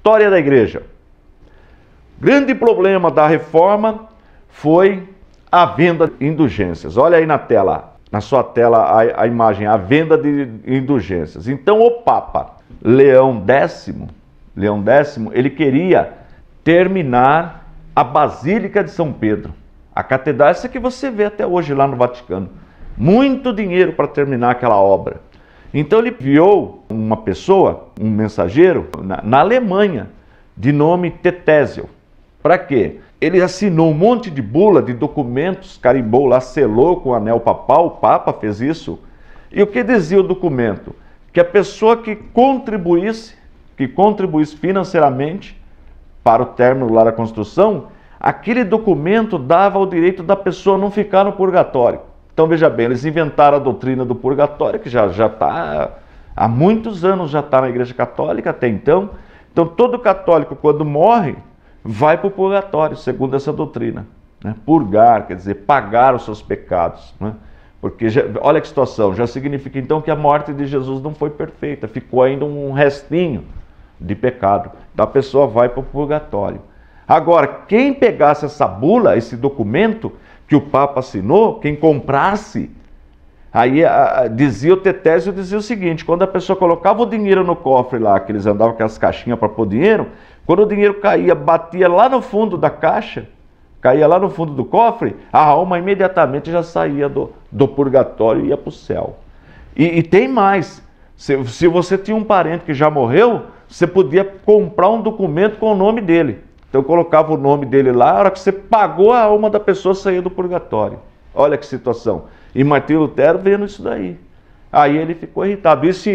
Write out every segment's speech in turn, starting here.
História da igreja. Grande problema da reforma foi a venda de indulgências. Olha aí na tela, na sua tela, a imagem, a venda de indulgências. Então o Papa Leão X, ele queria terminar a Basílica de São Pedro. A catedral, essa que você vê até hoje lá no Vaticano. Muito dinheiro para terminar aquela obra. Então ele enviou uma pessoa, um mensageiro, na Alemanha, de nome Tetésio. Para quê? Ele assinou um monte de bula, de documentos, carimbou lá, selou com o anel papal, o Papa fez isso. E o que dizia o documento? Que a pessoa que contribuísse financeiramente para o término lá da construção, aquele documento dava o direito da pessoa não ficar no purgatório. Então veja bem, eles inventaram a doutrina do purgatório, que já está, há muitos anos já está na Igreja Católica até então. Então todo católico quando morre, vai para o purgatório, segundo essa doutrina. Né? Purgar, quer dizer, pagar os seus pecados. Né? Porque, olha que situação, já significa então que a morte de Jesus não foi perfeita, ficou ainda um restinho de pecado. Então a pessoa vai para o purgatório. Agora, quem pegasse essa bula, esse documento que o Papa assinou, quem comprasse, aí dizia o Tetésio, dizia o seguinte: quando a pessoa colocava o dinheiro no cofre lá, que eles andavam com as caixinhas para pôr dinheiro, quando o dinheiro caía, batia lá no fundo da caixa, caía lá no fundo do cofre, a alma imediatamente já saía do purgatório e ia para o céu. E tem mais, se você tinha um parente que já morreu, você podia comprar um documento com o nome dele. Então colocava o nome dele lá, a hora que você pagou, a alma da pessoa saía do purgatório. Olha que situação. E Martinho Lutero vendo isso daí. Aí ele ficou irritado. Isso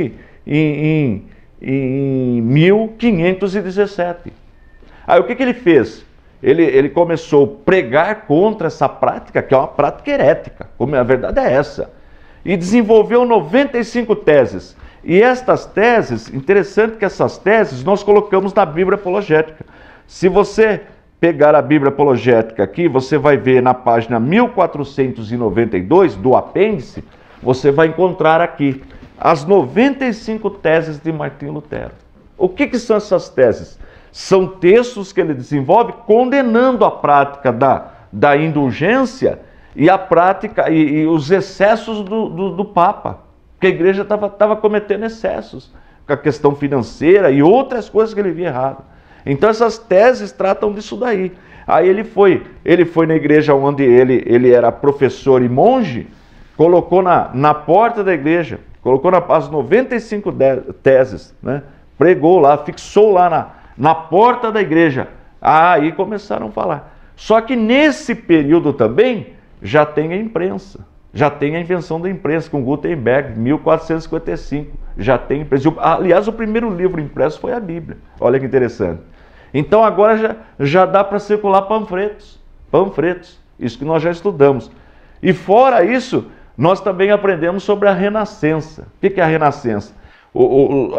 em 1517. Aí o que ele fez? Ele começou a pregar contra essa prática, que é uma prática herética, como a verdade é essa. E desenvolveu 95 teses. E estas teses, interessante que essas teses nós colocamos na Bíblia Apologética. Se você pegar a Bíblia Apologética aqui, você vai ver na página 1492 do apêndice, você vai encontrar aqui as 95 teses de Martinho Lutero. O que são essas teses? São textos que ele desenvolve condenando a prática da indulgência e a prática e os excessos do Papa, porque a igreja estava cometendo excessos com a questão financeira e outras coisas que ele via errado. Então essas teses tratam disso daí. Aí ele foi na igreja onde ele era professor e monge, colocou na porta da igreja, colocou as 95 teses, né? Pregou lá, fixou lá na porta da igreja. Aí começaram a falar. Só que nesse período também já tem a imprensa, já tem a invenção da imprensa com Gutenberg, 1455, já tem imprensa. Aliás, o primeiro livro impresso foi a Bíblia. Olha que interessante. Então agora já dá para circular panfletos, isso que nós já estudamos. E fora isso, nós também aprendemos sobre a Renascença. O que é a Renascença?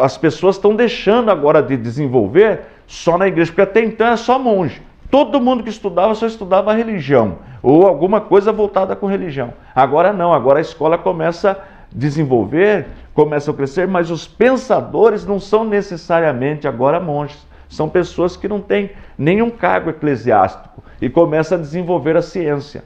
As pessoas estão deixando agora de desenvolver só na igreja, porque até então era só monge. Todo mundo que estudava só estudava a religião, ou alguma coisa voltada com religião. Agora não, agora a escola começa a desenvolver, começa a crescer, mas os pensadores não são necessariamente agora monges. São pessoas que não têm nenhum cargo eclesiástico e começam a desenvolver a ciência,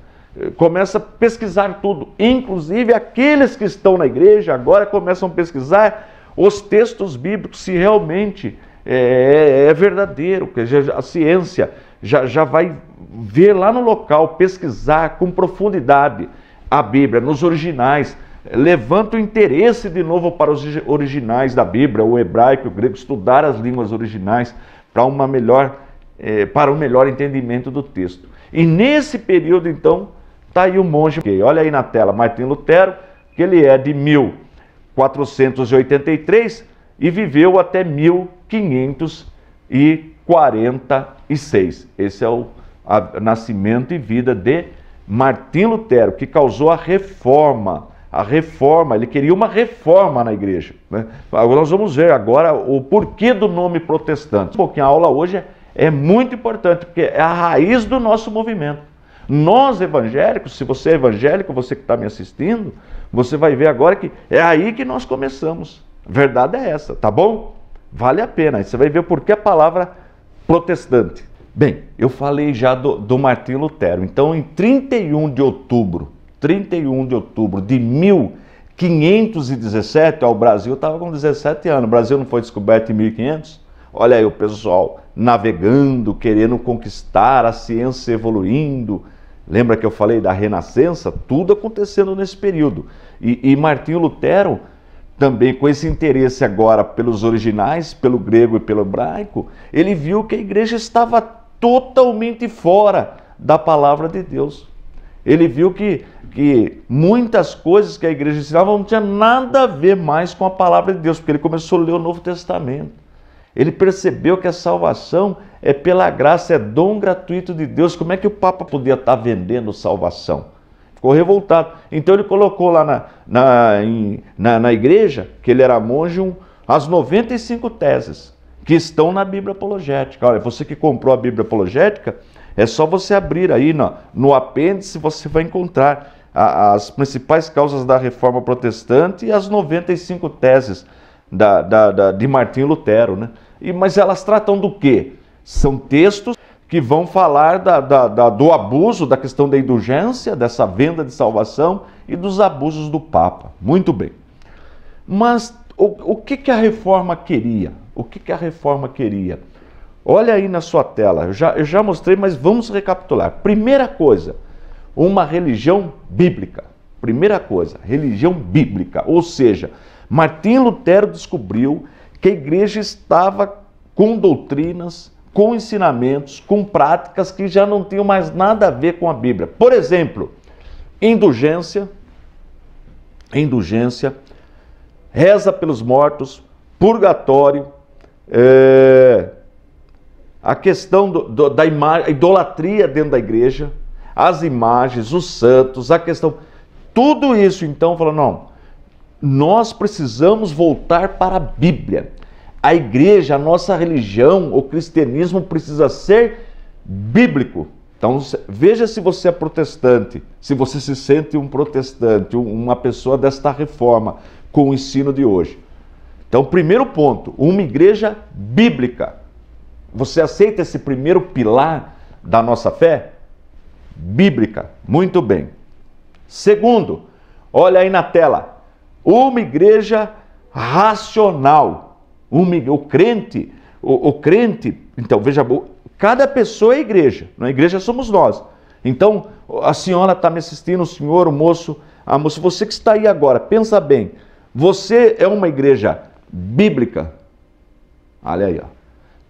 começam a pesquisar tudo, inclusive aqueles que estão na igreja agora começam a pesquisar os textos bíblicos, se realmente é verdadeiro, porque a ciência já vai ver lá no local, pesquisar com profundidade a Bíblia, nos originais, levanta o interesse de novo para os originais da Bíblia, o hebraico, o grego, estudar as línguas originais para um melhor entendimento do texto. E nesse período, então, está aí o monge, olha aí na tela, Martinho Lutero, que ele é de 1483 e viveu até 1546. Esse é o nascimento e vida de Martinho Lutero, que causou a reforma. Ele queria uma reforma na igreja. Né? Agora nós vamos ver agora o porquê do nome protestante. A aula hoje é muito importante, porque é a raiz do nosso movimento. Nós evangélicos, se você é evangélico, você que está me assistindo, você vai ver agora que é aí que nós começamos. A verdade é essa, tá bom? Vale a pena. Aí você vai ver por que a palavra protestante. Bem, eu falei já do Martinho Lutero. Então, em 31 de outubro de 1517, o Brasil estava com 17 anos. O Brasil não foi descoberto em 1500? Olha aí o pessoal navegando, querendo conquistar, a ciência evoluindo. Lembra que eu falei da Renascença? Tudo acontecendo nesse período. E Martinho Lutero, também com esse interesse agora pelos originais, pelo grego e pelo hebraico, ele viu que a igreja estava totalmente fora da palavra de Deus. Ele viu que muitas coisas que a igreja ensinava não tinha nada a ver mais com a palavra de Deus, porque ele começou a ler o Novo Testamento. Ele percebeu que a salvação é pela graça, é dom gratuito de Deus. Como é que o Papa podia estar vendendo salvação? Ficou revoltado. Então ele colocou lá na igreja, que ele era monge, as 95 teses que estão na Bíblia Apologética. Olha, você que comprou a Bíblia Apologética, é só você abrir aí no apêndice, você vai encontrar as principais causas da Reforma Protestante e as 95 teses de Martinho Lutero, né? Mas elas tratam do quê? São textos que vão falar do abuso, da questão da indulgência, dessa venda de salvação e dos abusos do Papa. Muito bem. Mas o que a Reforma queria? O que a Reforma queria? Olha aí na sua tela, eu já mostrei, mas vamos recapitular. Primeira coisa, uma religião bíblica. Primeira coisa, religião bíblica. Ou seja, Martinho Lutero descobriu que a igreja estava com doutrinas, com ensinamentos, com práticas que já não tinham mais nada a ver com a Bíblia. Por exemplo, indulgência, reza pelos mortos, purgatório, a questão da imagem, a idolatria dentro da igreja, as imagens, os santos, a questão... Tudo isso, então, falou, não, nós precisamos voltar para a Bíblia. A igreja, a nossa religião, o cristianismo precisa ser bíblico. Então, veja se você é protestante, se você se sente um protestante, uma pessoa desta reforma, com o ensino de hoje. Então, primeiro ponto, uma igreja bíblica. Você aceita esse primeiro pilar da nossa fé? Bíblica. Muito bem. Segundo, olha aí na tela, uma igreja racional. O crente, então veja, cada pessoa é igreja, a igreja somos nós. Então, a senhora está me assistindo, o senhor, o moço, a moça, você que está aí agora, pensa bem, você é uma igreja bíblica? Olha aí, ó.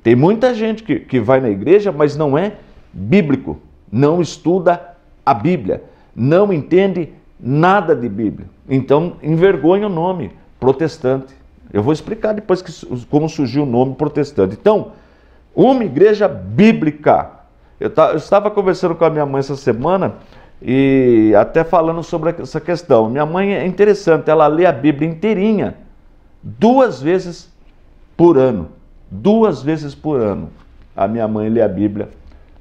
Tem muita gente que vai na igreja, mas não é bíblico, não estuda a Bíblia, não entende nada de Bíblia. Então, envergonha o nome, protestante. Eu vou explicar depois como surgiu o nome protestante. Então, uma igreja bíblica. Eu estava conversando com a minha mãe essa semana e até falando sobre essa questão. Minha mãe é interessante, ela lê a Bíblia inteirinha 2 vezes por ano. 2 vezes por ano. A minha mãe lê a Bíblia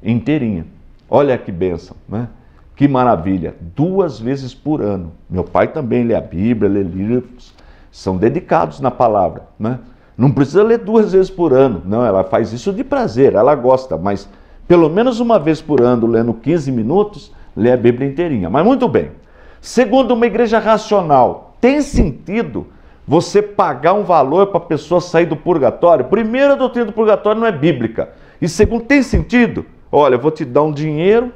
inteirinha. Olha que bênção, né? Que maravilha. 2 vezes por ano. Meu pai também lê a Bíblia, lê livros. São dedicados na palavra, né? Não precisa ler 2 vezes por ano, não, ela faz isso de prazer, ela gosta, mas pelo menos 1 vez por ano, lendo 15 minutos, lê a Bíblia inteirinha. Mas muito bem. Segundo, uma igreja racional, tem sentido você pagar um valor para a pessoa sair do purgatório? Primeiro, a doutrina do purgatório não é bíblica. E segundo, tem sentido? Olha, eu vou te dar um dinheiro,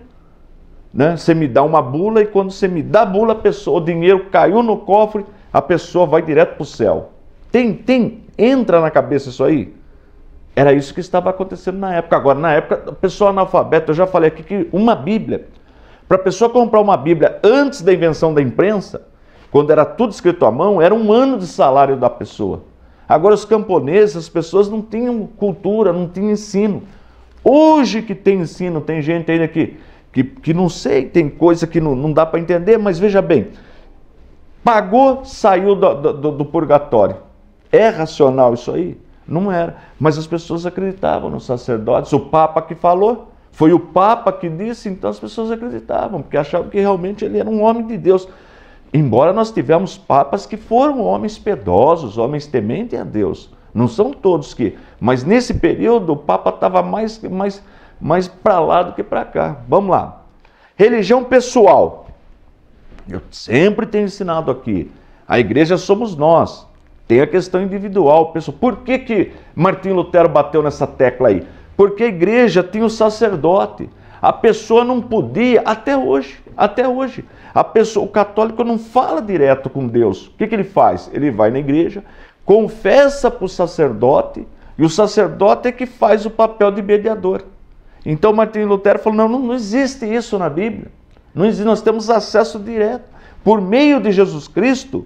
né? Você me dá uma bula e quando você me dá a bula, o dinheiro caiu no cofre, a pessoa vai direto para o céu. Entra na cabeça isso aí? Era isso que estava acontecendo na época. Agora, na época, a pessoa analfabeta, eu já falei aqui que uma Bíblia, para a pessoa comprar uma Bíblia antes da invenção da imprensa, quando era tudo escrito à mão, era 1 ano de salário da pessoa. Agora, os camponeses, as pessoas não tinham cultura, não tinham ensino. Hoje que tem ensino, tem gente ainda que não sei, tem coisa que não dá para entender, mas veja bem, pagou, saiu do purgatório. É racional isso aí? Não era. Mas as pessoas acreditavam nos sacerdotes. O Papa que falou, foi o Papa que disse, então as pessoas acreditavam, porque achavam que realmente ele era um homem de Deus. Embora nós tivemos papas que foram homens piedosos, homens tementes a Deus. Não são todos que... Mas nesse período o Papa estava mais para lá do que para cá. Vamos lá. Religião pessoal. Eu sempre tenho ensinado aqui. A igreja somos nós. Tem a questão individual, pessoal. Por que Martinho Lutero bateu nessa tecla aí? Porque a igreja tem o sacerdote. A pessoa não podia, até hoje, o católico não fala direto com Deus. O que ele faz? Ele vai na igreja, confessa para o sacerdote, e o sacerdote é que faz o papel de mediador. Então Martinho Lutero falou, não existe isso na Bíblia. Não existe, nós temos acesso direto. Por meio de Jesus Cristo,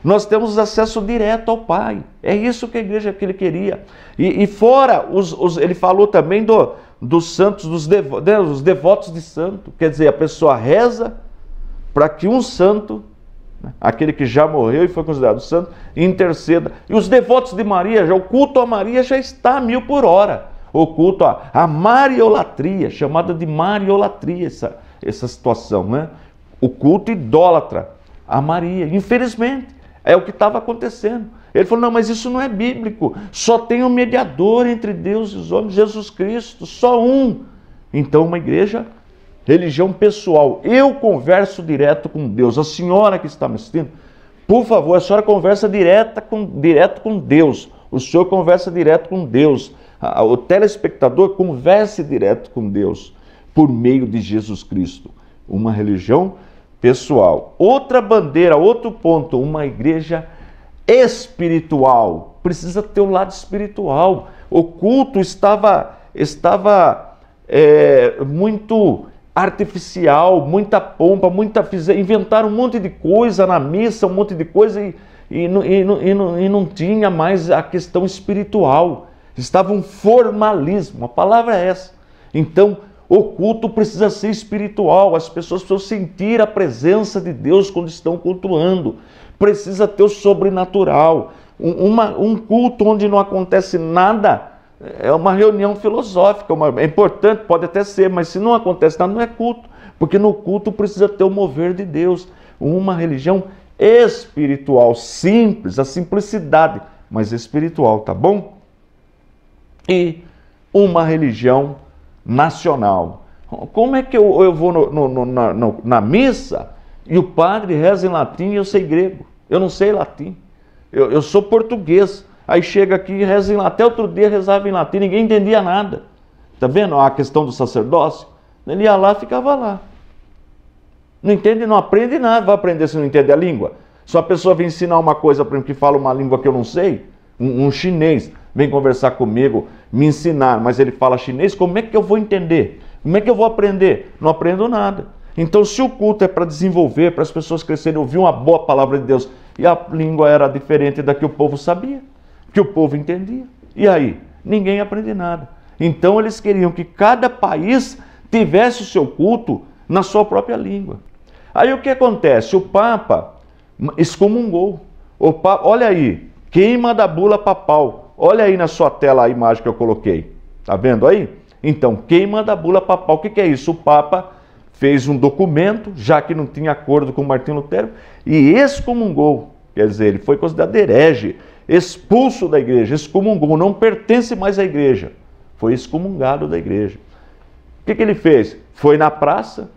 nós temos acesso direto ao Pai. É isso que a igreja que ele queria. E fora, ele falou também dos santos, dos devotos de santo. Quer dizer, a pessoa reza para que um santo, aquele que já morreu e foi considerado santo, interceda. E os devotos de Maria, o culto a Maria já está a 1000 por hora. O culto a mariolatria, chamada de mariolatria, essa situação, né? O culto idólatra a Maria, infelizmente, é o que estava acontecendo. Ele falou, não, mas isso não é bíblico, só tem um mediador entre Deus e os homens, Jesus Cristo, só um. Então uma igreja, religião pessoal, eu converso direto com Deus. A senhora que está me assistindo, por favor, a senhora conversa direto com Deus, o senhor conversa direto com Deus, o telespectador converse direto com Deus, por meio de Jesus Cristo. Uma religião pessoal. Outra bandeira, outro ponto, uma igreja espiritual. Precisa ter um lado espiritual. O culto estava muito artificial, muita pompa, inventaram um monte de coisa na missa, um monte de coisa e não tinha mais a questão espiritual. Estava um formalismo, a palavra é essa. Então, o culto precisa ser espiritual, as pessoas precisam sentir a presença de Deus quando estão cultuando. Precisa ter o sobrenatural. Um culto onde não acontece nada é uma reunião filosófica. É importante, pode até ser, mas se não acontece nada, não é culto. Porque no culto precisa ter o mover de Deus. Uma religião espiritual, simples, a simplicidade, mas espiritual, tá bom? E uma religião nacional. Como é que eu vou na missa e o padre reza em latim e eu sei grego? Eu não sei latim. Eu sou português. Aí chega aqui e reza em latim. Até outro dia rezava em latim, ninguém entendia nada. Tá vendo a questão do sacerdócio? Ele ia lá, ficava lá. Não entende, não aprende nada. Vai aprender se não entende a língua? Se uma pessoa vem ensinar uma coisa para mim que fala uma língua que eu não sei, um chinês vem conversar comigo, me ensinar, mas ele fala chinês, como é que eu vou entender? Como é que eu vou aprender? Não aprendo nada. Então, se o culto é para desenvolver, para as pessoas crescerem, ouvir uma boa palavra de Deus, e a língua era diferente da que o povo sabia, que o povo entendia, e aí? Ninguém aprende nada. Então, eles queriam que cada país tivesse o seu culto na sua própria língua. Aí o que acontece? O Papa excomungou. Olha aí, queima da bula papal. Olha aí na sua tela a imagem que eu coloquei. Tá vendo aí? Então, queima da bula papal. O que é isso? O Papa fez um documento, já que não tinha acordo com Martinho Lutero, e excomungou. Quer dizer, ele foi considerado herege, expulso da igreja, excomungou, não pertence mais à igreja. Foi excomungado da igreja. O que ele fez? Foi na praça,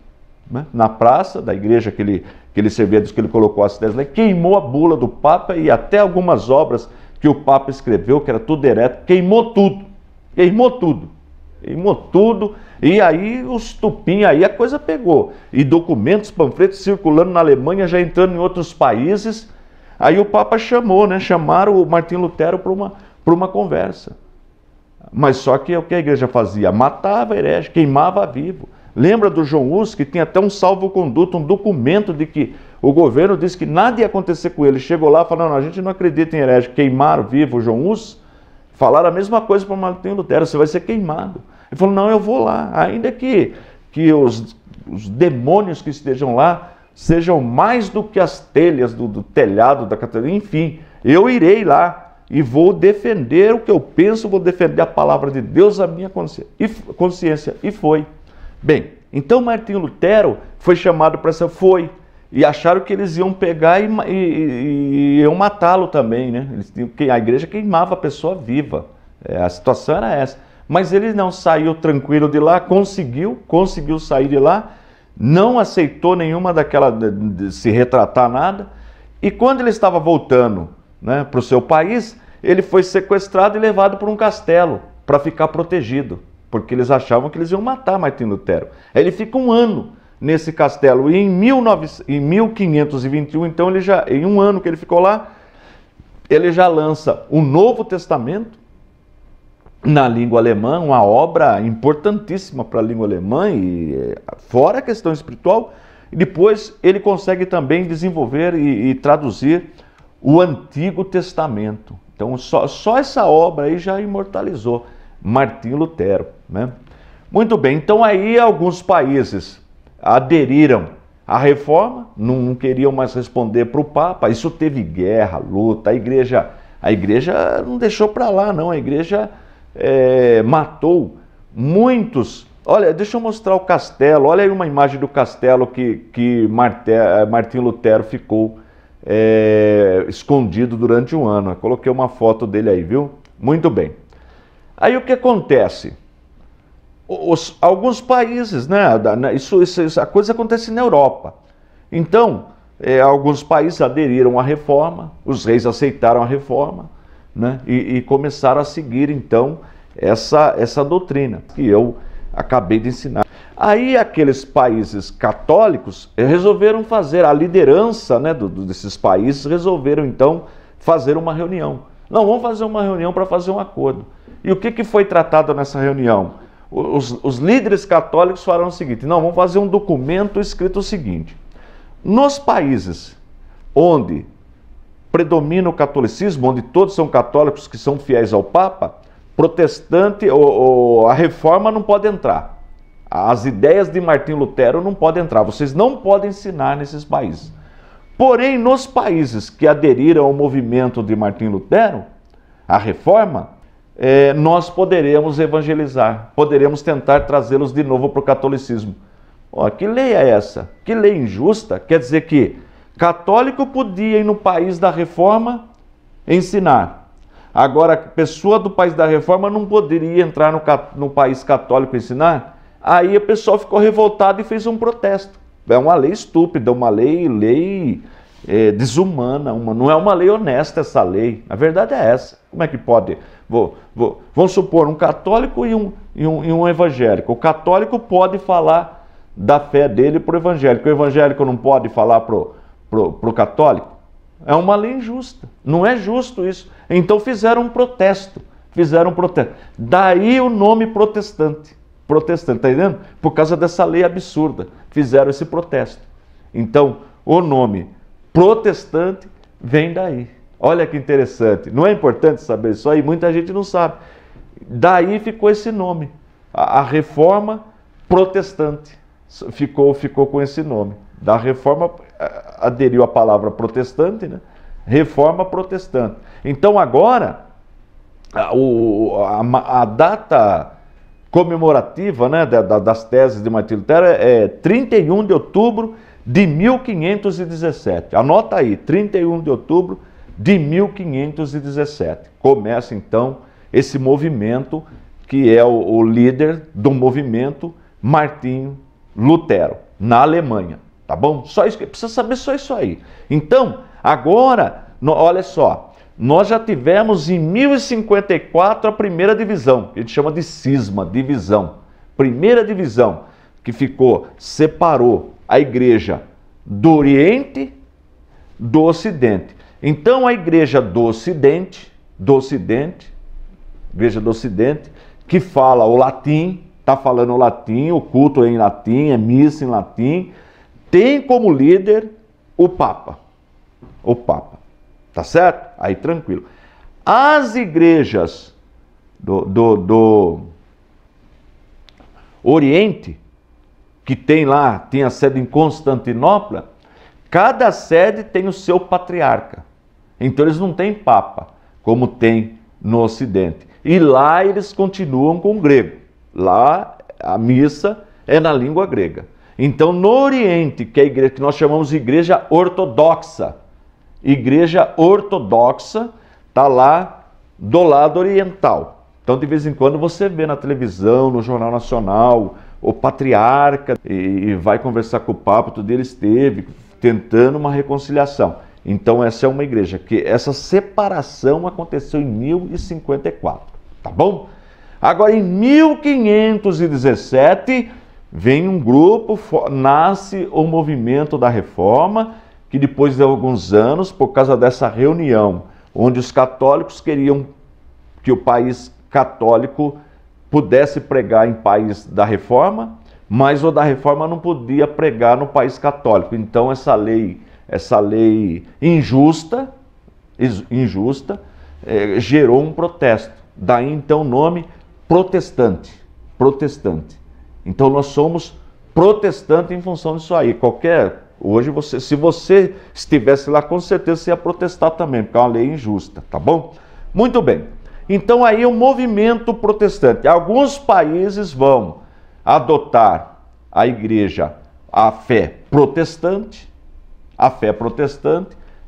né? Na praça da igreja que ele servia, que ele colocou as ideias lá, queimou a bula do Papa e até algumas obras que o Papa escreveu, que era tudo herético, queimou tudo, e aí os tupim, aí a coisa pegou, e documentos, panfletos circulando na Alemanha, já entrando em outros países, aí o Papa chamaram o Martinho Lutero para uma conversa, mas só que o que a igreja fazia? Matava herege, queimava vivo. Lembra do João Hus, que tinha até um salvo-conduto, um documento de que o governo disse que nada ia acontecer com ele. Chegou lá e falou, não, a gente não acredita em herege. Queimaram vivo o João Hus. Falaram a mesma coisa para Martinho Lutero, você vai ser queimado. Ele falou, não, eu vou lá. Ainda que os demônios que estejam lá sejam mais do que as telhas do telhado da catedral. Enfim, eu irei lá e vou defender o que eu penso, vou defender a palavra de Deus, a minha consciência. E foi. Bem, então Martinho Lutero foi chamado para essa... e acharam que eles iam pegar e iam matá-lo também, né? A igreja queimava a pessoa viva. A situação era essa. Mas ele não saiu tranquilo de lá, conseguiu sair de lá, não aceitou nenhuma de se retratar nada, e quando ele estava voltando, né, para o seu país, ele foi sequestrado e levado para um castelo para ficar protegido, porque eles achavam que eles iam matar Martinho Lutero. Aí ele fica um ano nesse castelo, e em 1521, então em um ano que ele ficou lá, ele já lança o Novo Testamento na língua alemã, uma obra importantíssima para a língua alemã, e fora a questão espiritual, e depois ele consegue também desenvolver e traduzir o Antigo Testamento. Então só essa obra aí já imortalizou Martinho Lutero, né? Muito bem, então aí alguns países aderiram à reforma, não queriam mais responder para o Papa, isso teve guerra, luta, a igreja não deixou para lá não, a igreja matou muitos. Olha, deixa eu mostrar o castelo, olha aí uma imagem do castelo que Martinho Lutero ficou escondido durante um ano. Eu coloquei uma foto dele aí, viu? Muito bem. Aí o que acontece? Alguns países, né? A coisa acontece na Europa. Então, alguns países aderiram à reforma, os reis aceitaram a reforma, né? E começaram a seguir, então, essa doutrina que eu acabei de ensinar. Aí aqueles países católicos resolveram fazer, a liderança, né, desses países resolveram então fazer uma reunião. Não, vamos fazer uma reunião para fazer um acordo. E o que foi tratado nessa reunião? Os líderes católicos falaram o seguinte: não, vamos fazer um documento escrito o seguinte: nos países onde predomina o catolicismo, onde todos são católicos que são fiéis ao Papa, protestante, a reforma não pode entrar. As ideias de Martinho Lutero não podem entrar. Vocês não podem ensinar nesses países. Porém, nos países que aderiram ao movimento de Martinho Lutero, a reforma, nós poderemos evangelizar, poderemos tentar trazê-los de novo para o catolicismo. Que lei é essa? Que lei injusta? Quer dizer que católico podia ir no país da reforma ensinar. Agora, a pessoa do país da reforma não poderia entrar no país católico ensinar. Aí o pessoal ficou revoltado e fez um protesto. É uma lei estúpida, uma lei desumana, não é uma lei honesta essa lei. A verdade é essa. Como é que pode? Vamos supor, um católico e um evangélico. O católico pode falar da fé dele para o evangélico não pode falar para o católico. É uma lei injusta, não é justo isso. Então fizeram um protesto. Daí o nome protestante, tá entendendo? Por causa dessa lei absurda, fizeram esse protesto. Então o nome protestante vem daí. Olha que interessante, não é importante saber isso aí? Muita gente não sabe. Daí ficou esse nome, a reforma protestante, ficou com esse nome. Da reforma aderiu a palavra protestante, né? Reforma protestante. Então agora a data comemorativa, né, das teses de Martinho Lutero é 31 de outubro de 1517. Anota aí, 31 de outubro de 1517. Começa então esse movimento que é o líder do movimento Martinho Lutero na Alemanha. Tá bom? Só isso, precisa saber só isso aí. Então, agora, olha só, nós já tivemos em 1054 a primeira divisão, que a gente chama de cisma, divisão. Primeira divisão, que separou a igreja do Oriente do Ocidente. Então, a igreja do Ocidente, igreja do Ocidente, que fala o latim, está falando o latim, o culto é em latim, é missa em latim, tem como líder o Papa. Tá certo? Aí tranquilo. As igrejas do Oriente, que tem a sede em Constantinopla, cada sede tem o seu patriarca. Então eles não têm Papa, como tem no Ocidente. E lá eles continuam com o grego. Lá a missa é na língua grega. Então, no Oriente, que é a igreja que nós chamamos de igreja ortodoxa, está lá do lado oriental. Então, de vez em quando você vê na televisão, no Jornal Nacional, o patriarca e vai conversar com o Papa, tudo ele esteve tentando uma reconciliação. Então, essa é uma igreja que essa separação aconteceu em 1054, tá bom? Agora, em 1517, vem um grupo, nasce o movimento da Reforma, que depois de alguns anos, por causa dessa reunião, onde os católicos queriam que o país católico pudesse pregar em país da Reforma, mas o da Reforma não podia pregar no país católico. Então essa lei injusta gerou um protesto. Daí então o nome protestante. Então nós somos protestantes em função disso aí. Hoje se você estivesse lá, com certeza você ia protestar também, porque é uma lei injusta, tá bom? Muito bem. Então aí o movimento protestante. Alguns países vão adotar a igreja, a fé protestante,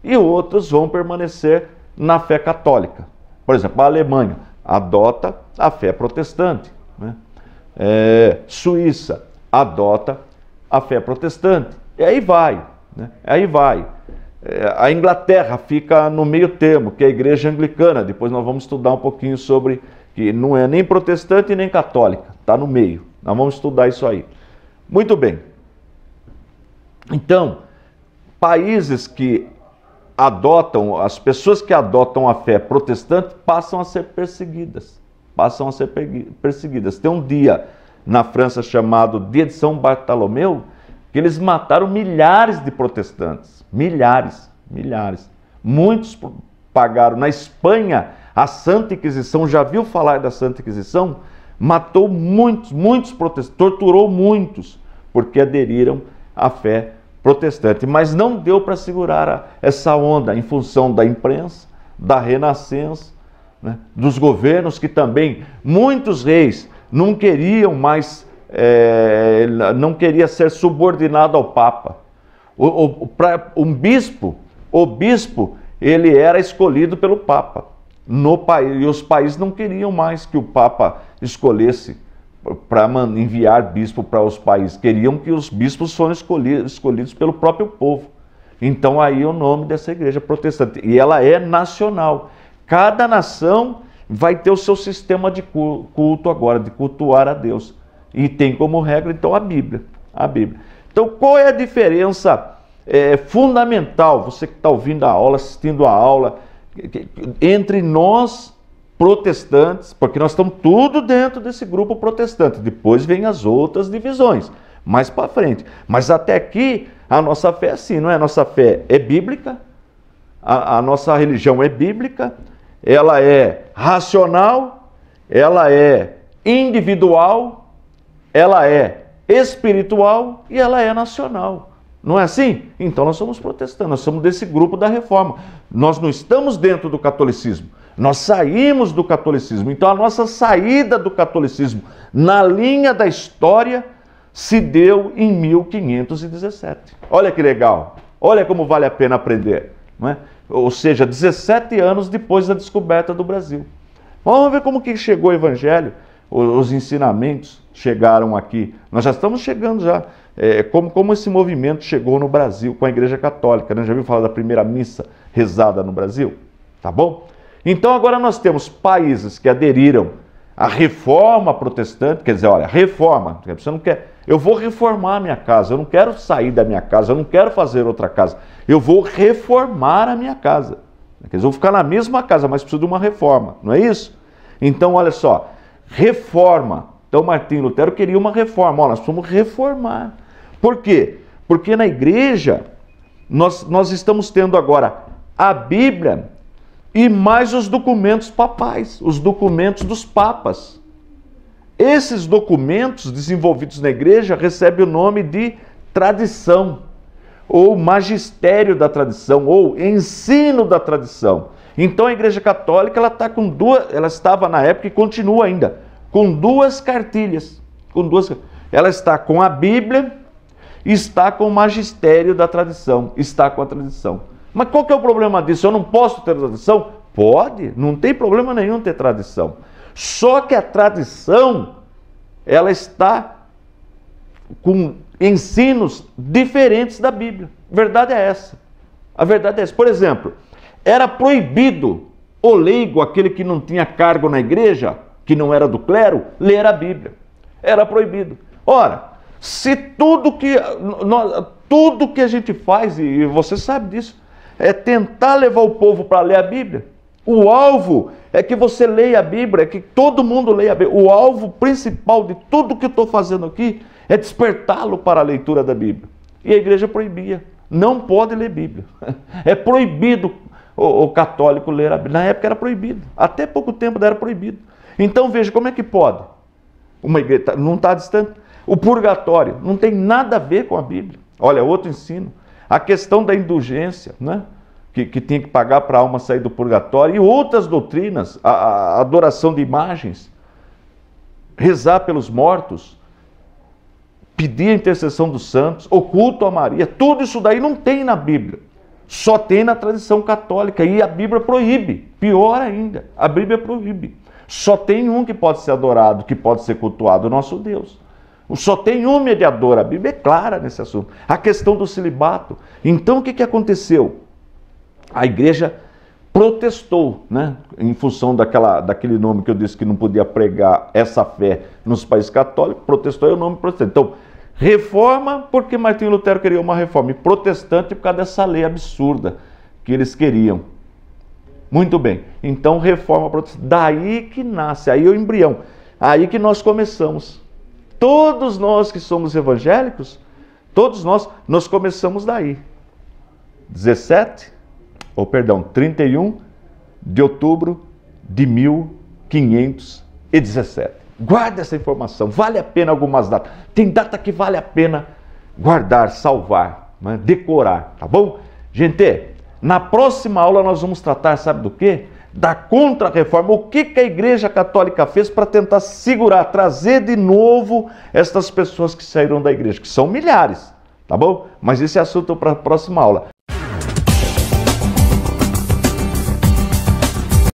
e outros vão permanecer na fé católica. Por exemplo, a Alemanha adota a fé protestante, né? Suíça adota a fé protestante. E aí vai, né? A Inglaterra fica no meio termo, que é a igreja anglicana. Depois nós vamos estudar um pouquinho sobre, que não é nem protestante nem católica, está no meio. Nós vamos estudar isso aí. Muito bem. Então, países que adotam, as pessoas que adotam a fé protestante passam a ser perseguidas. Tem um dia na França chamado Dia de São Bartolomeu, que eles mataram milhares de protestantes. Milhares. Muitos pagaram. Na Espanha, a Santa Inquisição, já viu falar da Santa Inquisição? Matou muitos protestantes, torturou muitos, porque aderiram à fé protestante. Mas não deu para segurar essa onda, em função da imprensa, da Renascença, né, dos governos, que também, muitos reis não queriam mais, não queria ser subordinado ao Papa. O bispo, ele era escolhido pelo Papa no país, e os países não queriam mais que o Papa escolhesse para enviar bispo para os países, queriam que os bispos fossem escolhidos pelo próprio povo. Então aí o nome dessa igreja protestante, e ela é nacional. Cada nação vai ter o seu sistema de culto agora, de cultuar a Deus, e tem como regra então a Bíblia. Então qual é a diferença fundamental, você que está ouvindo a aula, assistindo a aula, entre nós protestantes, porque nós estamos tudo dentro desse grupo protestante, depois vem as outras divisões, mais para frente. Mas até aqui, a nossa fé é assim, não é? A nossa fé é bíblica, a nossa religião é bíblica, ela é racional, ela é individual, ela é espiritual e ela é nacional. Não é assim? Então nós somos protestantes, nós somos desse grupo da Reforma. Nós não estamos dentro do catolicismo, nós saímos do catolicismo. Então a nossa saída do catolicismo na linha da história se deu em 1517. Olha que legal, olha como vale a pena aprender, não é? Ou seja, 17 anos depois da descoberta do Brasil. Vamos ver como que chegou o Evangelho, os ensinamentos chegaram aqui. Nós já estamos chegando já. Como esse movimento chegou no Brasil com a Igreja Católica, né? Já ouviu falar da primeira missa rezada no Brasil? Tá bom? Então agora nós temos países que aderiram à reforma protestante, quer dizer, olha, reforma, você não quer, eu vou reformar a minha casa, eu não quero sair da minha casa, eu não quero fazer outra casa, eu vou reformar a minha casa. Quer dizer, eu vou ficar na mesma casa, mas preciso de uma reforma, não é isso? Então olha só, reforma. Então Martinho Lutero queria uma reforma, nós precisamos reformar. Por quê? Porque na igreja nós estamos tendo agora a Bíblia e mais os documentos papais, os documentos dos papas. Esses documentos desenvolvidos na igreja recebem o nome de tradição, ou magistério da tradição, ou ensino da tradição. Então a Igreja Católica ela estava na época e continua ainda com duas cartilhas. Ela está com a Bíblia está com o magistério da tradição, está com a tradição. Mas qual que é o problema disso? Eu não posso ter tradição? Pode, não tem problema nenhum ter tradição. Só que a tradição, ela está com ensinos diferentes da Bíblia. A verdade é essa. A verdade é essa. Por exemplo, era proibido o leigo, aquele que não tinha cargo na igreja, que não era do clero, ler a Bíblia. Era proibido. Ora, se tudo que a gente faz, e você sabe disso, é tentar levar o povo para ler a Bíblia. O alvo é que você leia a Bíblia, é que todo mundo leia a Bíblia. O alvo principal de tudo que eu estou fazendo aqui é despertá-lo para a leitura da Bíblia. E a igreja proibia. Não pode ler Bíblia. É proibido o católico ler a Bíblia. Na época era proibido. Até pouco tempo era proibido. Então veja, como é que pode? Uma igreja não está distante. O purgatório não tem nada a ver com a Bíblia. Olha, outro ensino. A questão da indulgência, né? Que tinha que pagar para a alma sair do purgatório. E outras doutrinas, a adoração de imagens, rezar pelos mortos, pedir a intercessão dos santos, o culto a Maria, tudo isso daí não tem na Bíblia. Só tem na tradição católica. E a Bíblia proíbe. Pior ainda, a Bíblia proíbe. Só tem um que pode ser adorado, que pode ser cultuado, o nosso Deus. Só tem um mediador, a Bíblia é clara nesse assunto. A questão do celibato. Então o que aconteceu? A igreja protestou, né? Em função daquele nome que eu disse que não podia pregar essa fé nos países católicos, protestou é o nome protestante. Então, reforma porque Martinho Lutero queria uma reforma, e protestante por causa dessa lei absurda que eles queriam. Muito bem, então reforma protestante, daí que nasce, aí é o embrião, aí que nós começamos. Todos nós que somos evangélicos, todos nós começamos daí. 31 de outubro de 1517. Guarda essa informação, vale a pena algumas datas. Tem data que vale a pena guardar, salvar, né? Decorar, tá bom? Gente, na próxima aula nós vamos tratar, sabe do quê? Da Contra-Reforma. O que a Igreja Católica fez para tentar segurar, trazer de novo estas pessoas que saíram da igreja, que são milhares, tá bom? Mas esse é assunto para a próxima aula.